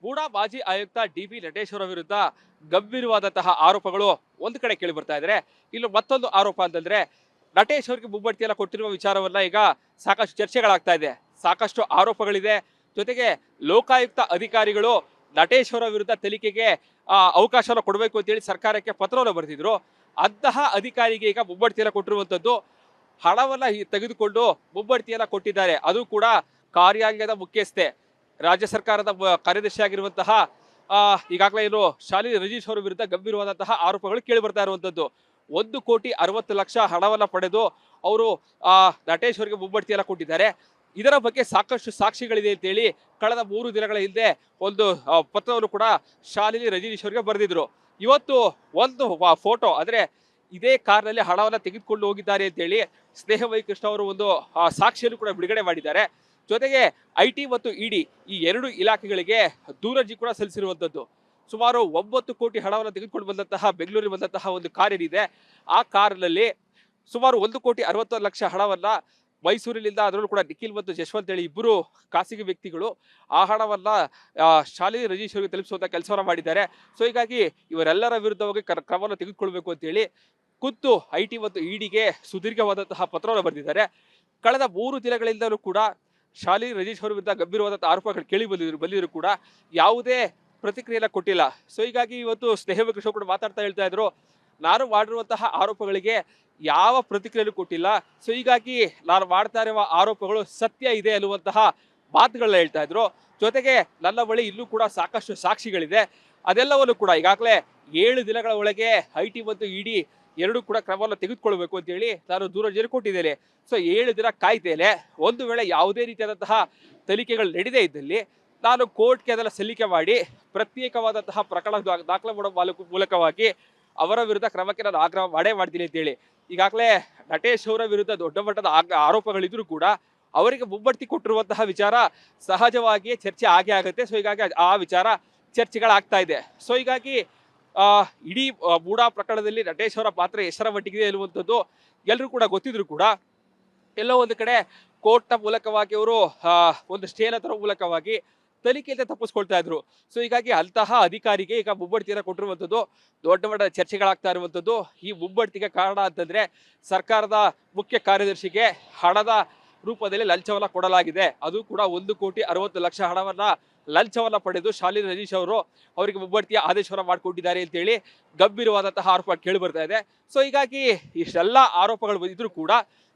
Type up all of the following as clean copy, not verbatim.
ಬೂಡಾ ಮಾಜಿ ಆಯುಕ್ತ ಡಿ.ಬಿ. ನಟೇಶ್ ಅವರ ವಿರುದ್ಧ ಗಂಭೀರವಾದಂತಹ ಆರೋಪಗಳು ಒಂದು ಕಡೆ ಕೇಳಿ ಬರ್ತಾ ಇದ್ರೆ, ಇನ್ನು ಮತ್ತೊಂದು ಆರೋಪ ಅಂತಂದ್ರೆ ನಟೇಶ್ ಅವರಿಗೆ ಮುಂಬಡ್ತಿಯೆಲ್ಲ ಕೊಟ್ಟಿರುವ ವಿಚಾರವನ್ನ ಈಗ ಸಾಕಷ್ಟು ಚರ್ಚೆಗಳಾಗ್ತಾ ಇದೆ. ಸಾಕಷ್ಟು ಆರೋಪಗಳಿದೆ. ಜೊತೆಗೆ ಲೋಕಾಯುಕ್ತ ಅಧಿಕಾರಿಗಳು ನಟೇಶ್ ಅವರ ವಿರುದ್ಧ ತನಿಖೆಗೆ ಅವಕಾಶನ ಕೊಡಬೇಕು ಅಂತ ಹೇಳಿ ಸರ್ಕಾರಕ್ಕೆ ಪತ್ರವನ್ನು ಬರೆದಿದ್ರು. ಅಂತಹ ಅಧಿಕಾರಿಗೆ ಈಗ ಮುಂಬಡ್ತಿಯೆಲ್ಲ ಕೊಟ್ಟಿರುವಂತದ್ದು, ಹಣವನ್ನ ತೆಗೆದುಕೊಂಡು ಮುಂಬಡ್ತಿಯನ್ನ ಕೊಟ್ಟಿದ್ದಾರೆ. ಅದು ಕೂಡ ಕಾರ್ಯಾಂಗದ ಮುಖ್ಯಸ್ಥೆ, ರಾಜ್ಯ ಸರ್ಕಾರದ ಕಾರ್ಯದರ್ಶಿ ಆಗಿರುವಂತಹ ಈಗಾಗಲೇ ಏನು ಶಾಲಿನಿ ರಜೀಶ್ ಅವರ ವಿರುದ್ಧ ಗಂಭೀರವಾದಂತಹ ಆರೋಪಗಳು ಕೇಳಿ ಬರ್ತಾ ಇರುವಂತದ್ದು. 1,60,00,000 ಹಣವನ್ನ ಪಡೆದು ಅವರು ನಟೇಶ್ ಅವರಿಗೆ ಮುಂಬಡ್ತಿಯನ್ನ ಕೊಟ್ಟಿದ್ದಾರೆ. ಇದರ ಬಗ್ಗೆ ಸಾಕಷ್ಟು ಸಾಕ್ಷಿಗಳಿದೆ ಅಂತೇಳಿ ಕಳೆದ 3 ದಿನಗಳ ಹಿಂದೆ ಒಂದು ಪತ್ರವನ್ನು ಕೂಡ ಶಾಲಿನಿ ರಜನೀಶ್ ಅವರಿಗೆ ಬರೆದಿದ್ರು. ಇವತ್ತು ಒಂದು ಫೋಟೋ, ಅಂದ್ರೆ ಇದೇ ಕಾರ್ನಲ್ಲಿ ಹಣವನ್ನ ತೆಗೆದುಕೊಂಡು ಹೋಗಿದ್ದಾರೆ ಅಂತೇಳಿ ಸ್ನೇಹ ವೈ ಕೃಷ್ಣ ಅವರು ಒಂದು ಸಾಕ್ಷಿಯನ್ನು ಕೂಡ ಬಿಡುಗಡೆ ಮಾಡಿದ್ದಾರೆ. ಜೊತೆಗೆ ಐಟಿ ಮತ್ತು ಇಡಿ ಈ 2 ಇಲಾಖೆಗಳಿಗೆ ದೂರರ್ಜಿ ಕೂಡ ಸಲ್ಲಿಸಿರುವಂತದ್ದು. ಸುಮಾರು 9 ಕೋಟಿ ಹಣವನ್ನು ತೆಗೆದುಕೊಂಡು ಬಂದಂತಹ ಬೆಂಗಳೂರಿಗೆ ಬಂದಂತಹ ಒಂದು ಕಾರ್ ಏನಿದೆ, ಆ ಕಾರ್ನಲ್ಲಿ ಸುಮಾರು 1,60,00,000 ಹಣವನ್ನ ಮೈಸೂರಿನಿಂದ, ಅದರಲ್ಲೂ ಕೂಡ ನಿಖಿಲ್ ಮತ್ತು ಜಶ್ವಂತ್ ಹೇಳಿ ಇಬ್ಬರು ಖಾಸಗಿ ವ್ಯಕ್ತಿಗಳು ಆ ಹಣವನ್ನ ಶಾಲಿನಿ ರಜೀಶ್ ಅವರಿಗೆ ತಲುಪಿಸುವಂತ ಕೆಲಸವನ್ನ ಮಾಡಿದ್ದಾರೆ. ಸೊ ಹೀಗಾಗಿ ಇವರೆಲ್ಲರ ವಿರುದ್ಧವಾಗಿ ಕ್ರಮವನ್ನು ತೆಗೆದುಕೊಳ್ಬೇಕು ಅಂತ ಹೇಳಿ ಖುದ್ದು ಐಟಿ ಮತ್ತು ಇಡಿಗೆ ಸುದೀರ್ಘವಾದಂತಹ ಪತ್ರವನ್ನು ಬರೆದಿದ್ದಾರೆ. ಕಳೆದ 3 ದಿನಗಳಿಂದಲೂ ಕೂಡ ಶಾಲಿನಿ ರಜೀಶ್ ಅವರ ವಿರುದ್ಧ ಗಂಭೀರವಾದಂತಹ ಆರೋಪಗಳು ಕೇಳಿ ಬಂದಿದ್ರು ಕೂಡ ಯಾವುದೇ ಪ್ರತಿಕ್ರಿಯೆಯನ್ನ ಕೊಟ್ಟಿಲ್ಲ. ಸೊ ಹೀಗಾಗಿ ಇವತ್ತು ಸ್ನೇಹ ಕೃಷ್ಣ ಕೂಡ ಹೇಳ್ತಾ ಇದ್ರು, ನಾನು ಮಾಡಿರುವಂತಹ ಆರೋಪಗಳಿಗೆ ಯಾವ ಪ್ರತಿಕ್ರಿಯೆಯನ್ನು ಕೊಟ್ಟಿಲ್ಲ. ಸೊ ಹೀಗಾಗಿ ನಾನು ಮಾಡ್ತಾ ಇರುವ ಆರೋಪಗಳು ಸತ್ಯ ಇದೆ ಅನ್ನುವಂತಹ ಮಾತುಗಳನ್ನ ಹೇಳ್ತಾ ಇದ್ರು. ಜೊತೆಗೆ ನನ್ನ ಬಳಿ ಇಲ್ಲೂ ಕೂಡ ಸಾಕಷ್ಟು ಸಾಕ್ಷಿಗಳಿದೆ. ಅದೆಲ್ಲವನ್ನು ಕೂಡ ಈಗಾಗಲೇ 7 ದಿನಗಳ ಒಳಗೆ ಐಟಿ ಮತ್ತು ಇಡಿ 2 ಕೂಡ ಕ್ರಮವನ್ನು ತೆಗೆದುಕೊಳ್ಬೇಕು ಅಂತ ಹೇಳಿ ನಾನು ದೂರರ್ಜಿಯನ್ನು ಕೊಟ್ಟಿದ್ದೇನೆ. ಸೊ 7 ದಿನ ಕಾಯ್ತೇನೆ. ಒಂದು ವೇಳೆ ಯಾವುದೇ ರೀತಿಯಾದಂತಹ ತನಿಖೆಗಳು ನಡೆದೇ ಇದ್ದಲ್ಲಿ ನಾನು ಕೋರ್ಟ್ಗೆ ಅದನ್ನು ಸಲ್ಲಿಕೆ ಮಾಡಿ ಪ್ರತ್ಯೇಕವಾದಂತಹ ಪ್ರಕರಣ ದಾಖಲೆ ಮಾಡುವ ಮೂಲಕವಾಗಿ ಅವರ ವಿರುದ್ಧ ಕ್ರಮಕ್ಕೆ ನಾನು ಆಗ್ರಹ ಮಾಡ್ತೀನಿ ಅಂತ ಹೇಳಿ ಈಗಾಗಲೇ ನಟೇಶ್ ಅವರ ವಿರುದ್ಧ ದೊಡ್ಡ ಮಟ್ಟದ ಆರೋಪಗಳಿದ್ರು ಕೂಡ ಅವರಿಗೆ ಮುಂಬಡ್ತಿ ಕೊಟ್ಟಿರುವಂತಹ ವಿಚಾರ ಸಹಜವಾಗಿಯೇ ಚರ್ಚೆ ಆಗುತ್ತೆ. ಸೊ ಹೀಗಾಗಿ ಆ ವಿಚಾರ ಚರ್ಚೆಗಳಾಗ್ತಾ ಇದೆ. ಸೊ ಹೀಗಾಗಿ ಇಡೀ ಬೂಡಾ ಪ್ರಕರಣದಲ್ಲಿ ನಟೇಶ್ ಅವರ ಪಾತ್ರ ಎಷ್ಟರ ಮಟ್ಟಿಗಿದೆ ಎನ್ನುವಂಥದ್ದು ಎಲ್ಲರೂ ಕೂಡ ಗೊತ್ತಿದ್ರು ಕೂಡ ಎಲ್ಲೋ ಒಂದು ಕಡೆ ಕೋರ್ಟ್ನ ಮೂಲಕವಾಗಿ ಅವರು ಒಂದು ಸ್ಟೇನ ತರುವ ಮೂಲಕವಾಗಿ ತನಿಖೆಯಿಂದ ತಪ್ಪಿಸ್ಕೊಳ್ತಾ ಇದ್ರು. ಸೊ ಹೀಗಾಗಿ ಅಂತಹ ಅಧಿಕಾರಿಗೆ ಈಗ ಮುಂಬಡ್ತಿಯನ್ನು ಕೊಟ್ಟಿರುವಂಥದ್ದು ದೊಡ್ಡ ಮಟ್ಟದ ಚರ್ಚೆಗಳಾಗ್ತಾ ಇರುವಂಥದ್ದು. ಈ ಮುಂಬಡ್ತಿಗೆ ಕಾರಣ ಅಂತಂದ್ರೆ ಸರ್ಕಾರದ ಮುಖ್ಯ ಕಾರ್ಯದರ್ಶಿಗೆ ಹಣದ ರೂಪದಲ್ಲಿ ಲಂಚವನ್ನ ಕೊಡಲಾಗಿದೆ. ಅದು ಕೂಡ 1,60,00,000 ಹಣವನ್ನ ಲಂಚವನ್ನ ಪಡೆದು ಶಾಲಿನಿ ರಜೀಶ್ ಅವರು ಅವರಿಗೆ ಮುಂಬಡ್ತಿಯ ಆದೇಶವನ್ನ ಮಾಡಿಕೊಂಡಿದ್ದಾರೆ ಅಂತ ಹೇಳಿ ಗಂಭೀರವಾದಂತಹ ಆರೋಪ ಕೇಳಿ ಬರ್ತಾ ಇದೆ. ಸೊ ಹೀಗಾಗಿ ಇಷ್ಟೆಲ್ಲ ಆರೋಪಗಳು ಇದ್ರೂ ಕೂಡ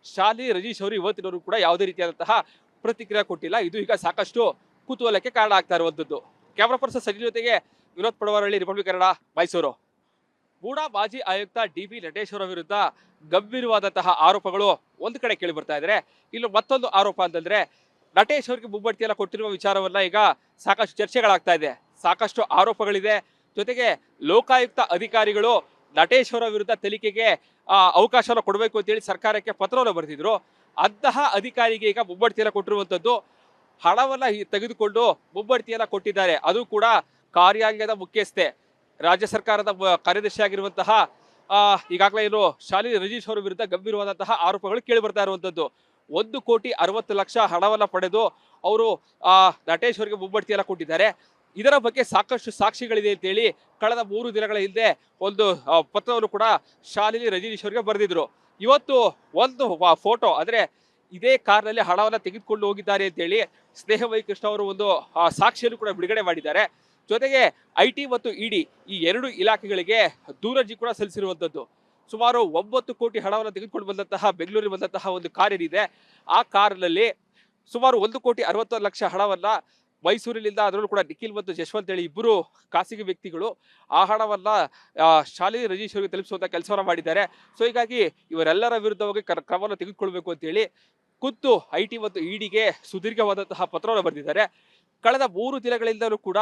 ಶಾಲಿನಿ ರಜೀಶ್ ಅವರು ಇವತ್ತಿನವರು ಕೂಡ ಯಾವುದೇ ರೀತಿಯಾದಂತಹ ಪ್ರತಿಕ್ರಿಯೆ ಕೊಟ್ಟಿಲ್ಲ. ಇದು ಈಗ ಸಾಕಷ್ಟು ಕುತೂಹಲಕ್ಕೆ ಕಾರಣ ಆಗ್ತಾ ಇರುವಂತದ್ದು. ಕ್ಯಾಮರಾ ಪರ್ಸನ್ ಸಜಿ ಜೊತೆಗೆ ವಿನೋದ್ ಪಡವರಹಳ್ಳಿ, ರಿಪಬ್ಲಿಕ್ ಕನ್ನಡ, ಮೈಸೂರು. ಬೂಡಾ ಮಾಜಿ ಆಯುಕ್ತ ಡಿ.ಬಿ. ನಟೇಶ್ ಅವರ ವಿರುದ್ಧ ಗಂಭೀರವಾದಂತಹ ಆರೋಪಗಳು ಒಂದು ಕಡೆ ಕೇಳಿ ಬರ್ತಾ ಇದ್ರೆ, ಇನ್ನು ಮತ್ತೊಂದು ಆರೋಪ ಅಂತಂದ್ರೆ ನಟೇಶ್ ಅವರಿಗೆ ಮುಂಬಡ್ತಿಯೆಲ್ಲ ಕೊಟ್ಟಿರುವ ವಿಚಾರವನ್ನ ಈಗ ಸಾಕಷ್ಟು ಚರ್ಚೆಗಳಾಗ್ತಾ ಇದೆ. ಸಾಕಷ್ಟು ಆರೋಪಗಳಿದೆ. ಜೊತೆಗೆ ಲೋಕಾಯುಕ್ತ ಅಧಿಕಾರಿಗಳು ನಟೇಶ್ ಅವರ ವಿರುದ್ಧ ತನಿಖೆಗೆ ಅವಕಾಶನ ಕೊಡಬೇಕು ಅಂತ ಹೇಳಿ ಸರ್ಕಾರಕ್ಕೆ ಪತ್ರವನ್ನು ಬರೆದಿದ್ರು. ಅಂತಹ ಅಧಿಕಾರಿಗೆ ಈಗ ಮುಂಬಡ್ತಿಯನ್ನ ಕೊಟ್ಟಿರುವಂತದ್ದು, ಹಣವನ್ನ ತೆಗೆದುಕೊಂಡು ಮುಂಬಡ್ತಿಯನ್ನ ಕೊಟ್ಟಿದ್ದಾರೆ. ಅದು ಕೂಡ ಕಾರ್ಯಾಂಗದ ಮುಖ್ಯಸ್ಥೆ, ರಾಜ್ಯ ಸರ್ಕಾರದ ಕಾರ್ಯದರ್ಶಿ ಆಗಿರುವಂತಹ ಈಗಾಗಲೇ ಏನು ಶಾಲಿನಿ ರಜೀಶ್ ಅವರ ವಿರುದ್ಧ ಗಂಭೀರವಾದಂತಹ ಆರೋಪಗಳು ಕೇಳಿ ಬರ್ತಾ ಇರುವಂತದ್ದು. 1,60,00,000 ಹಣವನ್ನ ಪಡೆದು ಅವರು ನಟೇಶ್ ಅವರಿಗೆ ಮುಂಬಡ್ತಿಯನ್ನ ಕೊಟ್ಟಿದ್ದಾರೆ. ಇದರ ಬಗ್ಗೆ ಸಾಕಷ್ಟು ಸಾಕ್ಷಿಗಳಿದೆ ಅಂತೇಳಿ ಕಳೆದ 3 ದಿನಗಳ ಹಿಂದೆ ಒಂದು ಪತ್ರವನ್ನು ಕೂಡ ಶಾಲಿನಿ ರಜನೀಶ್ ಅವರಿಗೆ ಬರೆದಿದ್ರು. ಇವತ್ತು ಒಂದು ಫೋಟೋ, ಅಂದ್ರೆ ಇದೇ ಕಾರ್ನಲ್ಲಿ ಹಣವನ್ನ ತೆಗೆದುಕೊಂಡು ಹೋಗಿದ್ದಾರೆ ಅಂತೇಳಿ ಸ್ನೇಹ ವೈ ಕೃಷ್ಣ ಅವರು ಒಂದು ಸಾಕ್ಷಿಯನ್ನು ಕೂಡ ಬಿಡುಗಡೆ ಮಾಡಿದ್ದಾರೆ. ಜೊತೆಗೆ ಐಟಿ ಮತ್ತು ಇಡಿ ಈ 2 ಇಲಾಖೆಗಳಿಗೆ ದೂರರ್ಜಿ ಕೂಡ ಸಲ್ಲಿಸಿರುವಂತದ್ದು. ಸುಮಾರು 9 ಕೋಟಿ ಹಣವನ್ನು ತೆಗೆದುಕೊಂಡು ಬಂದಂತಹ ಬೆಂಗಳೂರಿಗೆ ಬಂದಂತಹ ಒಂದು ಕಾರ್ ಏನಿದೆ, ಆ ಕಾರ್ನಲ್ಲಿ ಸುಮಾರು 1,60,00,000 ಹಣವನ್ನ ಮೈಸೂರಿನಿಂದ, ಅದರಲ್ಲೂ ಕೂಡ ನಿಖಿಲ್ ಮತ್ತು ಜಶ್ವಂತ್ ಹೇಳಿ ಇಬ್ಬರು ಖಾಸಗಿ ವ್ಯಕ್ತಿಗಳು ಆ ಹಣವನ್ನ ಶಾಲಿನಿ ರಜೀಶ್ ಅವರಿಗೆ ತಲುಪಿಸುವಂತ ಕೆಲಸವನ್ನ ಮಾಡಿದ್ದಾರೆ. ಸೊ ಹೀಗಾಗಿ ಇವರೆಲ್ಲರ ವಿರುದ್ಧವಾಗಿ ಕ್ರಮವನ್ನು ತೆಗೆದುಕೊಳ್ಬೇಕು ಅಂತ ಹೇಳಿ ಖುದ್ದು ಐಟಿ ಮತ್ತು ಇಡಿಗೆ ಸುದೀರ್ಘವಾದಂತಹ ಪತ್ರವನ್ನು ಬರೆದಿದ್ದಾರೆ. ಕಳೆದ 3 ದಿನಗಳಿಂದಲೂ ಕೂಡ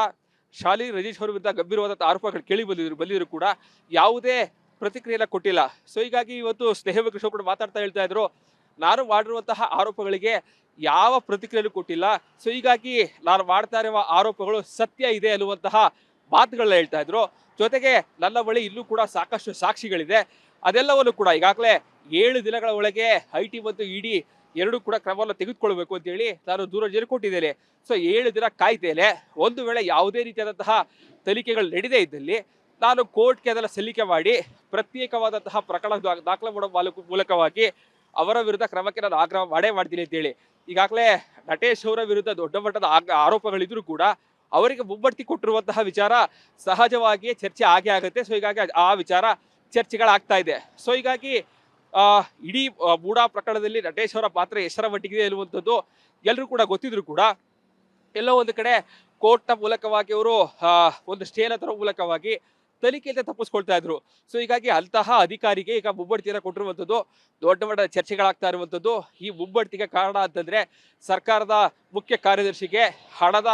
ಶಾಲಿನಿ ರಜೀಶ್ ಅವರ ವಿರುದ್ಧ ಗಂಭೀರವಾದಂತಹ ಆರೋಪಗಳು ಕೇಳಿ ಬಂದಿದ್ರು ಕೂಡ ಯಾವುದೇ ಪ್ರತಿಕ್ರಿಯೆಯನ್ನ ಕೊಟ್ಟಿಲ್ಲ. ಸೊ ಹೀಗಾಗಿ ಇವತ್ತು ಸ್ನೇಹ ಕೃಷ್ಣ ಕೂಡ ಹೇಳ್ತಾ ಇದ್ರು, ನಾನು ಮಾಡಿರುವಂತಹ ಆರೋಪಗಳಿಗೆ ಯಾವ ಪ್ರತಿಕ್ರಿಯೆಯನ್ನು ಕೊಟ್ಟಿಲ್ಲ. ಸೊ ಹೀಗಾಗಿ ನಾನು ಮಾಡ್ತಾ ಇರುವ ಆರೋಪಗಳು ಸತ್ಯ ಇದೆ ಅನ್ನುವಂತಹ ಮಾತುಗಳನ್ನ ಹೇಳ್ತಾ ಇದ್ರು. ಜೊತೆಗೆ ನನ್ನ ಬಳಿ ಇಲ್ಲೂ ಕೂಡ ಸಾಕಷ್ಟು ಸಾಕ್ಷಿಗಳಿದೆ. ಅದೆಲ್ಲವನ್ನು ಕೂಡ ಈಗಾಗಲೇ 7 ದಿನಗಳ ಒಳಗೆ ಐಟಿ ಮತ್ತು ಇಡಿ ಎರಡು ಕೂಡ ಕ್ರಮವನ್ನು ತೆಗೆದುಕೊಳ್ಬೇಕು ಅಂತ ಹೇಳಿ ನಾನು ದೂರವಾಣಿ ಕೊಟ್ಟಿದ್ದೇನೆ. ಸೊ 7 ದಿನ ಕಾಯ್ತೇನೆ. ಒಂದು ವೇಳೆ ಯಾವುದೇ ರೀತಿಯಾದಂತಹ ತನಿಖೆಗಳು ನಡೆದೇ ಇದ್ದಲ್ಲಿ ನಾನು ಕೋರ್ಟ್ಗೆ ಅದನ್ನ ಸಲ್ಲಿಕೆ ಮಾಡಿ ಪ್ರತ್ಯೇಕವಾದಂತಹ ಪ್ರಕರಣ ದಾಖಲೆ ಮಾಡೋ ಮೂಲಕವಾಗಿ ಅವರ ವಿರುದ್ಧ ಕ್ರಮಕ್ಕೆ ನಾನು ಆಗ್ರಹ ಮಾಡ್ತೀನಿ ಅಂತ ಹೇಳಿ. ಈಗಾಗಲೇ ನಟೇಶ್ ಅವರ ವಿರುದ್ಧ ದೊಡ್ಡ ಮಟ್ಟದ ಆರೋಪಗಳಿದ್ರು ಕೂಡ ಅವರಿಗೆ ಮುಂಬಡ್ತಿ ಕೊಟ್ಟಿರುವಂತಹ ವಿಚಾರ ಸಹಜವಾಗಿಯೇ ಚರ್ಚೆ ಆಗುತ್ತೆ. ಸೊ ಹೀಗಾಗಿ ಆ ವಿಚಾರ ಚರ್ಚೆಗಳಾಗ್ತಾ ಇದೆ. ಸೊ ಹೀಗಾಗಿ ಇಡೀ ಬೂಡಾ ಪ್ರಕರಣದಲ್ಲಿ ನಟೇಶ್ ಅವರ ಪಾತ್ರ ಎಷ್ಟರ ಮಟ್ಟಿಗಿದೆ ಎನ್ನುವಂಥದ್ದು ಎಲ್ಲರೂ ಕೂಡ ಗೊತ್ತಿದ್ರು ಕೂಡ ಎಲ್ಲೋ ಒಂದು ಕಡೆ ಕೋರ್ಟ್ನ ಮೂಲಕವಾಗಿ ಅವರು ಒಂದು ಸ್ಟೇನ ತರೋ ಮೂಲಕವಾಗಿ ತನಿಖೆಯಿಂದ ತಪ್ಪಿಸ್ಕೊಳ್ತಾ ಇದ್ರು. ಸೊ ಹೀಗಾಗಿ ಅಂತಹ ಅಧಿಕಾರಿಗೆ ಈಗ ಮುಂಬಡ್ತಿಯನ್ನು ಕೊಟ್ಟಿರುವಂಥದ್ದು ದೊಡ್ಡ ಮಟ್ಟದ ಚರ್ಚೆಗಳಾಗ್ತಾ ಇರುವಂಥದ್ದು. ಈ ಮುಂಬಡ್ತಿಗೆ ಕಾರಣ ಅಂತಂದ್ರೆ ಸರ್ಕಾರದ ಮುಖ್ಯ ಕಾರ್ಯದರ್ಶಿಗೆ ಹಣದ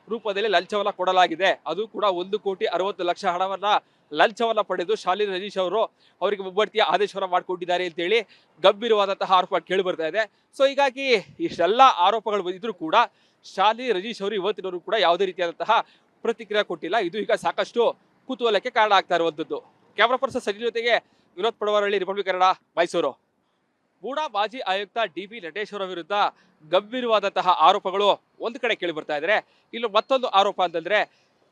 ರೂಪದಲ್ಲಿ ಲಂಚವನ್ನ ಕೊಡಲಾಗಿದೆ. ಅದು ಕೂಡ 1,60,00,000 ಹಣವನ್ನ ಲಂಚವನ್ನ ಪಡೆದು ಶಾಲಿನಿ ರಜೀಶ್ ಅವರು ಅವರಿಗೆ ಮುಂಬಡ್ತಿಯ ಆದೇಶವನ್ನ ಮಾಡಿಕೊಟ್ಟಿದ್ದಾರೆ ಅಂತ ಹೇಳಿ ಗಂಭೀರವಾದಂತಹ ಆರೋಪ ಕೇಳಿ ಬರ್ತಾ ಇದೆ. ಸೊ ಹೀಗಾಗಿ ಇಷ್ಟೆಲ್ಲ ಆರೋಪಗಳು ಇದ್ರೂ ಕೂಡ ಶಾಲಿನಿ ರಜೀಶ್ ಅವರು ಇವತ್ತಿನವರು ಕೂಡ ಯಾವುದೇ ರೀತಿಯಾದಂತಹ ಪ್ರತಿಕ್ರಿಯೆ ಕೊಟ್ಟಿಲ್ಲ. ಇದು ಈಗ ಸಾಕಷ್ಟು ಕುತೂಹಲಕ್ಕೆ ಕಾರಣ ಆಗ್ತಾ ಇರುವಂತದ್ದು. ಕ್ಯಾಮರಾ ಪರ್ಸನ್ ಸಚಿವ ಜೊತೆಗೆ ವಿನೋದ್ ಪಡವರಳ್ಳಿ, ರಿಪಬ್ಲಿಕ್ ಕನ್ನಡ, ಮೈಸೂರು. ಬೂಡಾ ಮಾಜಿ ಆಯುಕ್ತ ಡಿ.ಬಿ. ನಟೇಶ್ ಅವರ ವಿರುದ್ಧ ಗಂಭೀರವಾದಂತಹ ಆರೋಪಗಳು ಒಂದು ಕಡೆ ಕೇಳಿ ಬರ್ತಾ ಇದ್ರೆ, ಇನ್ನು ಮತ್ತೊಂದು ಆರೋಪ ಅಂತಂದ್ರೆ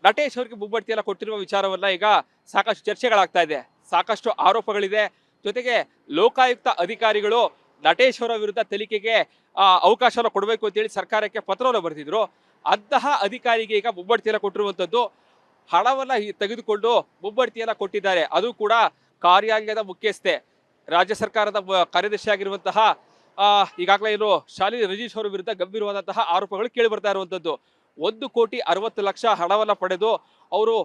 ನಟೇಶ್ ಅವರಿಗೆ ಮುಂಬಡ್ತಿಯನ್ನ ಕೊಟ್ಟಿರುವ ವಿಚಾರವನ್ನ ಈಗ ಸಾಕಷ್ಟು ಚರ್ಚೆಗಳಾಗ್ತಾ ಇದೆ. ಸಾಕಷ್ಟು ಆರೋಪಗಳಿದೆ. ಜೊತೆಗೆ ಲೋಕಾಯುಕ್ತ ಅಧಿಕಾರಿಗಳು ನಟೇಶ್ ಅವರ ವಿರುದ್ಧ ತನಿಖೆಗೆ ಅವಕಾಶವನ್ನು ಕೊಡಬೇಕು ಅಂತ ಹೇಳಿ ಸರ್ಕಾರಕ್ಕೆ ಪತ್ರವನ್ನು ಬರೆದಿದ್ರು. ಅಂತಹ ಅಧಿಕಾರಿಗೆ ಈಗ ಮುಂಬಡ್ತಿಯನ್ನ ಕೊಟ್ಟಿರುವಂತದ್ದು, ಹಣವನ್ನ ತೆಗೆದುಕೊಂಡು ಮುಂಬಡ್ತಿಯನ್ನ ಕೊಟ್ಟಿದ್ದಾರೆ. ಅದು ಕೂಡ ಕಾರ್ಯಾಂಗದ ಮುಖ್ಯಸ್ಥೆ, ರಾಜ್ಯ ಸರ್ಕಾರದ ಕಾರ್ಯದರ್ಶಿ ಆಗಿರುವಂತಹ ಈಗಾಗಲೇ ಏನು ಶಾಲಿನಿ ರಜೀಶ್ ಅವರ ವಿರುದ್ಧ ಗಂಭೀರವಾದಂತಹ ಆರೋಪಗಳು ಕೇಳಿ ಬರ್ತಾ ಇರುವಂತದ್ದು. 1,60,00,000 ಹಣವನ್ನ ಪಡೆದು ಅವರು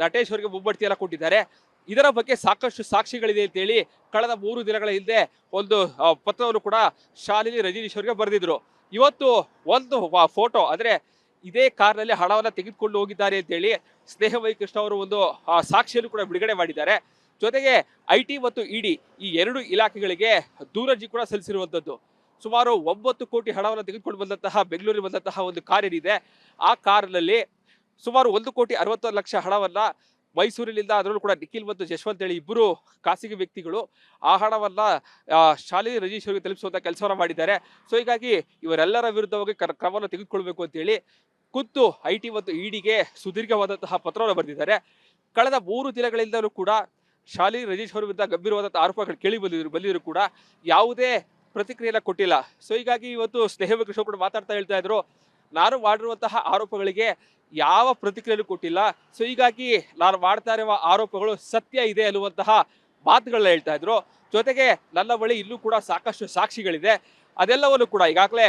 ನಟೇಶ್ ಅವರಿಗೆ ಮುಂಬಡ್ತಿಯನ್ನ ಕೊಟ್ಟಿದ್ದಾರೆ. ಇದರ ಬಗ್ಗೆ ಸಾಕಷ್ಟು ಸಾಕ್ಷಿಗಳಿದೆ ಅಂತ ಹೇಳಿ ಕಳೆದ 3 ದಿನಗಳ ಹಿಂದೆ ಒಂದು ಪತ್ರವನ್ನು ಕೂಡ ಶಾಲಿನಿ ರಜೀಶ್ ಅವರಿಗೆ ಬರೆದಿದ್ರು. ಇವತ್ತು ಒಂದು ಫೋಟೋ, ಅಂದ್ರೆ ಇದೇ ಕಾರ್ನಲ್ಲಿ ಹಣವನ್ನ ತೆಗೆದುಕೊಂಡು ಹೋಗಿದ್ದಾರೆ ಅಂತ ಹೇಳಿ ಸ್ನೇಹ ವೈ ಕೃಷ್ಣ ಅವರು ಒಂದು ಸಾಕ್ಷಿಯನ್ನು ಕೂಡ ಬಿಡುಗಡೆ ಮಾಡಿದ್ದಾರೆ. ಜೊತೆಗೆ IT ಮತ್ತು ED ಈ 2 ಇಲಾಖೆಗಳಿಗೆ ದೂರರ್ಜಿ ಕೂಡ ಸಲ್ಲಿಸಿರುವಂತದ್ದು. ಸುಮಾರು 9 ಕೋಟಿ ಹಣವನ್ನು ತೆಗೆದುಕೊಂಡು ಬಂದಂತಹ ಬೆಂಗಳೂರಿಗೆ ಬಂದಂತಹ ಒಂದು ಕಾರ್ ಏನಿದೆ, ಆ ಕಾರ್ನಲ್ಲಿ ಸುಮಾರು 1,60,00,000 ಹಣವನ್ನ ಮೈಸೂರಿನಿಂದ, ಅದರಲ್ಲೂ ಕೂಡ ನಿಖಿಲ್ ಮತ್ತು ಜಶ್ವಂತ್ ಹೇಳಿ ಇಬ್ಬರು ಖಾಸಗಿ ವ್ಯಕ್ತಿಗಳು ಆ ಹಣವನ್ನ ಶಾಲಿನಿ ರಜೀಶ್ ಅವರಿಗೆ ತಲುಪಿಸುವಂತ ಕೆಲಸವನ್ನ ಮಾಡಿದ್ದಾರೆ. ಸೊ ಹೀಗಾಗಿ ಇವರೆಲ್ಲರ ವಿರುದ್ಧವಾಗಿ ಕ್ರಮವನ್ನು ತೆಗೆದುಕೊಳ್ಬೇಕು ಅಂತ ಹೇಳಿ ಖುದ್ದು IT ಮತ್ತು EDಗೆ ಸುದೀರ್ಘವಾದಂತಹ ಪತ್ರವನ್ನು ಬರೆದಿದ್ದಾರೆ. ಕಳೆದ 3 ದಿನಗಳಿಂದಲೂ ಕೂಡ ಶಾಲಿನಿ ರಜೀಶ್ ಅವರ ವಿರುದ್ಧ ಗಂಭೀರವಾದಂತಹ ಆರೋಪಗಳು ಕೇಳಿ ಬಂದಿದ್ರು ಕೂಡ ಯಾವುದೇ ಪ್ರತಿಕ್ರಿಯೆಯನ್ನ ಕೊಟ್ಟಿಲ್ಲ. ಸೊ ಹೀಗಾಗಿ ಇವತ್ತು ಸ್ನೇಹ ಕೃಷ್ಣ ಕೂಡ ಮಾತಾಡ್ತಾ ಹೇಳ್ತಾ ಇದ್ರು, ನಾನು ಮಾಡಿರುವಂತಹ ಆರೋಪಗಳಿಗೆ ಯಾವ ಪ್ರತಿಕ್ರಿಯೆಯನ್ನು ಕೊಟ್ಟಿಲ್ಲ. ಸೊ ಹೀಗಾಗಿ ನಾನು ಮಾಡ್ತಾ ಇರುವ ಆರೋಪಗಳು ಸತ್ಯ ಇದೆ ಅನ್ನುವಂತಹ ಮಾತುಗಳನ್ನ ಹೇಳ್ತಾ ಇದ್ರು. ಜೊತೆಗೆ ನನ್ನ ಬಳಿ ಇಲ್ಲೂ ಕೂಡ ಸಾಕಷ್ಟು ಸಾಕ್ಷಿಗಳಿದೆ. ಅದೆಲ್ಲವನ್ನು ಕೂಡ ಈಗಾಗಲೇ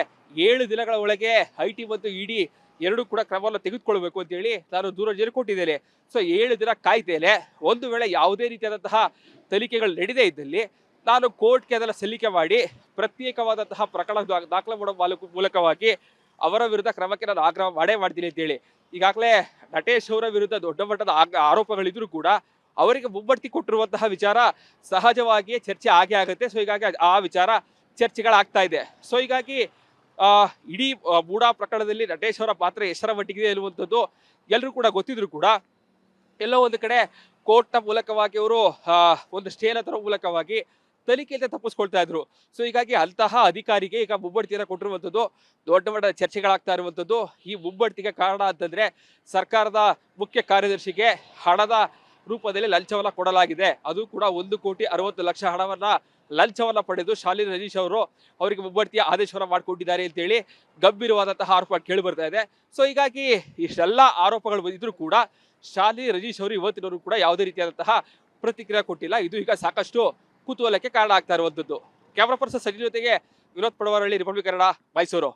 7 ದಿನಗಳ ಒಳಗೆ IT ಮತ್ತು ED 2 ಕೂಡ ಕ್ರಮವನ್ನು ತೆಗೆದುಕೊಳ್ಬೇಕು ಅಂತ ಹೇಳಿ ನಾನು ದೂರವಾಣಿ ಕೊಟ್ಟಿದ್ದೇನೆ. ಸೊ 7 ದಿನ ಕಾಯ್ತೇನೆ. ಒಂದು ವೇಳೆ ಯಾವುದೇ ರೀತಿಯಾದಂತಹ ತನಿಖೆಗಳು ನಡೆದೇ ಇದ್ದಲ್ಲಿ ನಾನು ಕೋರ್ಟ್ಗೆ ಅದನ್ನ ಸಲ್ಲಿಕೆ ಮಾಡಿ ಪ್ರತ್ಯೇಕವಾದಂತಹ ಪ್ರಕರಣ ದಾಖಲೆ ಮಾಡೋ ಮೂಲಕವಾಗಿ ಅವರ ವಿರುದ್ಧ ಕ್ರಮಕ್ಕೆ ನಾನು ಆಗ್ರಹ ಮಾಡ್ತೀನಿ ಅಂತ ಹೇಳಿ. ಈಗಾಗಲೇ ನಟೇಶ್ ಅವರ ವಿರುದ್ಧ ದೊಡ್ಡ ಮಟ್ಟದ ಆರೋಪಗಳಿದ್ರು ಕೂಡ ಅವರಿಗೆ ಮುಂಬಡ್ತಿ ಕೊಟ್ಟಿರುವಂತಹ ವಿಚಾರ ಸಹಜವಾಗಿಯೇ ಚರ್ಚೆ ಆಗುತ್ತೆ. ಸೊ ಹೀಗಾಗಿ ಆ ವಿಚಾರ ಚರ್ಚೆಗಳಾಗ್ತಾ ಇದೆ. ಸೊ ಹೀಗಾಗಿ ಇಡೀ ಬೂಡಾ ಪ್ರಕರಣದಲ್ಲಿ ನಟೇಶ್ ಅವರ ಪಾತ್ರ ಎಷ್ಟರ ಮಟ್ಟಿಗಿದೆ ಎನ್ನುವಂಥದ್ದು ಎಲ್ಲರೂ ಕೂಡ ಗೊತ್ತಿದ್ರು ಕೂಡ ಎಲ್ಲೋ ಒಂದು ಕಡೆ ಕೋರ್ಟ್ನ ಮೂಲಕವಾಗಿ ಅವರು ಒಂದು ಸ್ಟೇನ ತರೋ ಮೂಲಕವಾಗಿ ತನಿಖೆಯಿಂದ ತಪ್ಪಿಸ್ಕೊಳ್ತಾ ಇದ್ರು. ಸೊ ಹೀಗಾಗಿ ಅಂತಹ ಅಧಿಕಾರಿಗೆ ಈಗ ಮುಂಬಡ್ತಿಯನ್ನ ಕೊಟ್ಟಿರುವಂಥದ್ದು ದೊಡ್ಡ ಮಟ್ಟದ ಚರ್ಚೆಗಳಾಗ್ತಾ ಇರುವಂಥದ್ದು. ಈ ಮುಂಬಡ್ತಿಗೆ ಕಾರಣ ಅಂತಂದ್ರೆ ಸರ್ಕಾರದ ಮುಖ್ಯ ಕಾರ್ಯದರ್ಶಿಗೆ ಹಣದ ರೂಪದಲ್ಲಿ ಲಂಚವನ್ನ ಕೊಡಲಾಗಿದೆ. ಅದು ಕೂಡ 1,60,00,000 ಹಣವನ್ನ ಲಂಚವನ್ನ ಪಡೆದು ಶಾಲಿನಿ ರಜೀಶ್ ಅವರು ಅವರಿಗೆ ಮುಂಬಡ್ತಿಯ ಆದೇಶವನ್ನ ಮಾಡಿಕೊಟ್ಟಿದ್ದಾರೆ ಅಂತ ಹೇಳಿ ಗಂಭೀರವಾದಂತಹ ಆರೋಪ ಕೇಳಿ ಬರ್ತಾ ಇದೆ. ಸೊ ಹೀಗಾಗಿ ಇಷ್ಟೆಲ್ಲ ಆರೋಪಗಳು ಇದ್ರೂ ಕೂಡ ಶಾಲಿನಿ ರಜೀಶ್ ಅವರು ಇವತ್ತಿನವರು ಕೂಡ ಯಾವುದೇ ರೀತಿಯಾದಂತಹ ಪ್ರತಿಕ್ರಿಯೆ ಕೊಟ್ಟಿಲ್ಲ. ಇದು ಈಗ ಸಾಕಷ್ಟು ಕುತೂಹಲಕ್ಕೆ ಕಾರಣ ಆಗ್ತಾ ಇರುವಂತದ್ದು. ಕ್ಯಾಮರಾ ಪರ್ಸನ್ ಸಚಿವ ಜೊತೆಗೆ ವಿನೋದ್ ಪಡವರಳ್ಳಿ, ರಿಪಬ್ಲಿಕ್ ಕನ್ನಡ, ಮೈಸೂರು.